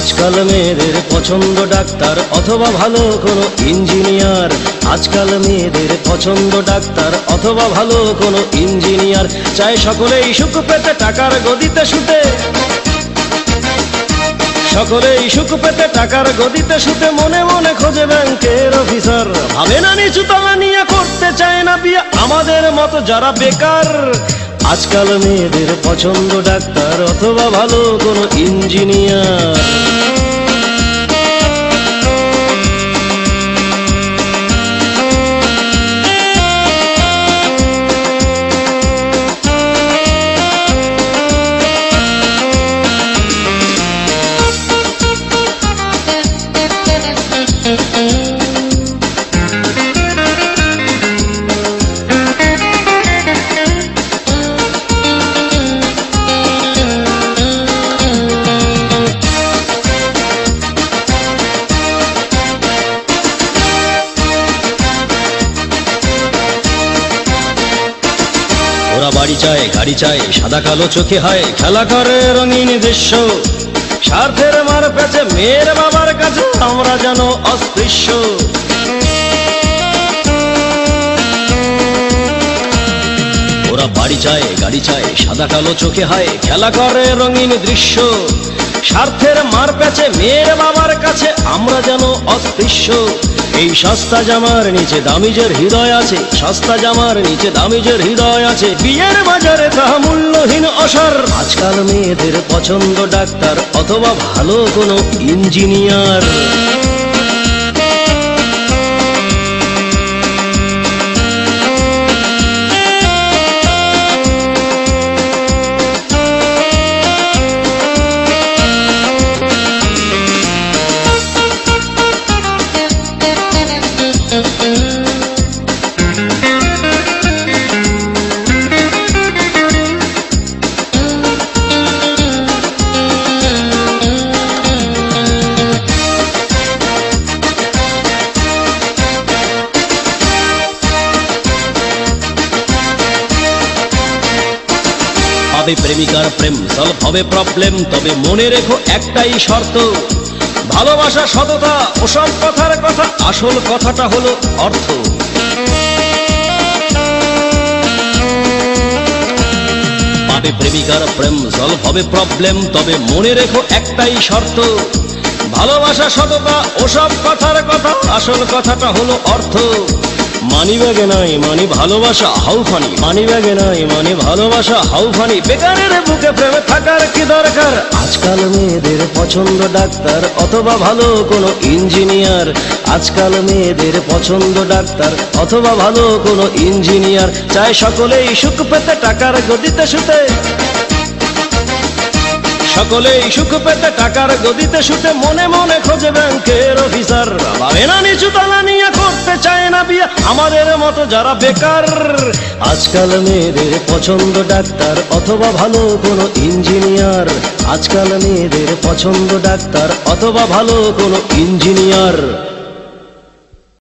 আজকাল মেয়েদের পছন্দ ডাক্তার অথবা ভালো কোনো ইঞ্জিনিয়ার। আজকাল মেয়েদের পছন্দ ডাক্তার অথবা ভালো কোনো ইঞ্জিনিয়ার। চায় সকলেই সুখ পেতে টাকার গদিতে শুতে, সকলেই সুখ পেতে টাকার গদিতে শুতে মনে মনে খোঁজে ব্যাংকের অফিসার। ভাবে না নিচু তলা নিয়ে করতে চায় না বিয়ে আমাদের মতো যারা বেকার। আজকাল মেয়েদের পছন্দ ডাক্তার অথবা ভালো কোনো ইঞ্জিনিয়ার। ওরা বাড়ি চায় গাড়ি চায় সাদা কালো চোখে হয় খেলা করে রঙিন দৃশ্য। স্বার্থের মার পেছে মেয়ের বাবার কাছে আমরা যেন অস্পৃশ্য। ওরা বাড়ি চায় গাড়ি চায় সাদা কালো চোখে হয় খেলা করে রঙিন দৃশ্য। স্বার্থের মার পেছে মেয়ের বাবার কাছে আমরা যেন অস্পৃশ্য। এই সস্তা জামার নিচে দামিজের হৃদয় আছে, সস্তা জামার নিচে দামিজের হৃদয় আছে। বিয়ের বাজারে তাহা মূল্যহীন অসার। আজকাল মেয়েদের পছন্দ ডাক্তার অথবা ভালো কোনো ইঞ্জিনিয়ার। পাবে প্রেমিকার প্রেম সলভ হবে প্রবলেম, তবে মনে রেখো একটাই শর্ত। ভালোবাসা সততা ওসব কথার কথা, আসল কথাটা হলো অর্থ। পাবে প্রেমিকার প্রেম সলভ হবে প্রবলেম, তবে মনে রেখো একটাই শর্ত। ভালোবাসা সততা ওসব কথার কথা, আসল কথাটা হলো অর্থ। মানি ব্যাগে নাই মানি ভালোবাসা হাউ ফানি, মানি ব্যাগে নাই মানি ভালোবাসা হাউ ফানি। বেকারের বুকে প্রেমে থাকার কি দরকার। আজকাল মেয়েদের পছন্দ ডাক্তার অথবা ভালো কোনো ইঞ্জিনিয়ার। আজকাল মেয়েদের পছন্দ ডাক্তার অথবা ভালো কোনো ইঞ্জিনিয়ার। চায় সকলেই সুখ পেতে টাকার গদিতে শুতে, সকলেই সুখ পেতে টাকার গদিতে শুতে মনে মনে খোঁজে ব্যাংকের অফিসার। ভাবে না নিচু তলা নিয়ে করতে চায় না বিয়ে আমাদের মতো যারা বেকার। আজকাল মেয়েদের পছন্দ ডাক্তার অথবা ভালো কোনো ইঞ্জিনিয়ার। আজকাল মেয়েদের পছন্দ ডাক্তার অথবা ভালো কোনো ইঞ্জিনিয়ার।